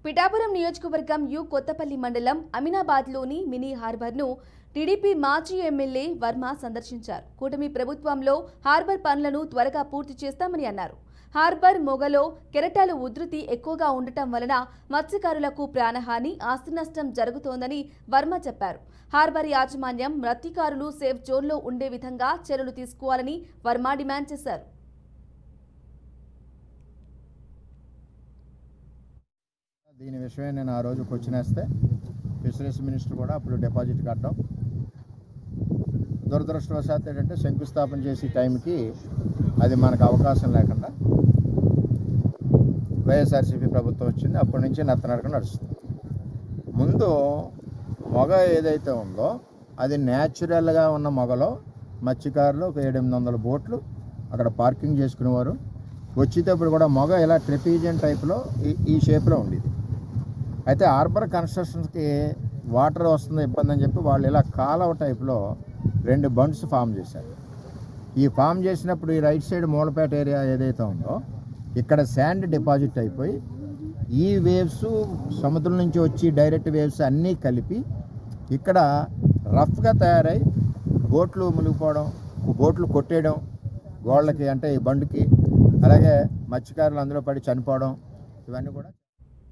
పిఠాపురం నియోజకవర్గం కొత్తపల్లి మండలం అమీనాబాద్లోని mini హార్బర్ను TDP మాజీ ఎమ్మెల్యే వర్మ సందర్శించారు. కూటమి ప్రభుత్వంలో హార్బర్ పనులను త్వరగా పూర్తి చేస్తామని అన్నారు. హార్బర్ మొగలో కెరటాల ఉధృతి ఎక్కువగా ఉండటం వలన మత్స్యకారులకు ప్రాణహాని, ఆస్తి నష్టం జరుగుతోందని వర్మ చెప్పారు. హార్బర్ యాజమాన్యం మత్స్యకారులు సేఫ్ జోన్లో ఉండే విధంగా చర్యలు తీసుకోవాలని వర్మ డిమాండ్ చేశారు. దీని విషయమే నేను ఆ రోజు క్వశ్చన్ వేస్తే ఫిషరీస్ మినిస్టర్ కూడా అప్పుడు డిపాజిట్ కట్టడం, దురదృష్టవశాత్తు ఏంటంటే శంకుస్థాపన చేసే టైంకి అది మనకు అవకాశం లేకుండా వైఎస్ఆర్సీపీ ప్రభుత్వం వచ్చింది. అప్పటి నుంచి నత్తనడక నడుస్తుంది. ముందు మొగ ఏదైతే ఉందో అది న్యాచురల్గా ఉన్న మొగలో మత్స్యకారులు ఒక 700-800 బోట్లు అక్కడ పార్కింగ్ చేసుకునేవారు. వచ్చేటప్పుడు కూడా మొగ ఇలా ట్రెపీజియన్ టైప్లో ఈ షేప్లో ఉండేది. అయితే హార్బర్ కన్స్ట్రక్షన్స్కి వాటర్ వస్తుంది ఇబ్బంది అని చెప్పి వాళ్ళు ఇలా కాలవ టైప్లో 2 బండ్స్ ఫామ్ చేశారు. ఈ ఫామ్ చేసినప్పుడు ఈ రైట్ సైడ్ మూలపేట ఏరియా ఏదైతే ఉందో ఇక్కడ శాండ్ డిపాజిట్ అయిపోయి ఈ వేవ్స్ సముద్రం నుంచి వచ్చి డైరెక్ట్ వేవ్స్ అన్నీ కలిపి ఇక్కడ రఫ్గా తయారై బోట్లు మునిగిపోవడం, బోట్లు కొట్టేయడం గోళ్ళకి, అంటే ఈ బండికి, అలాగే మత్స్యకారులు అందులో పడి చనిపోవడం, ఇవన్నీ కూడా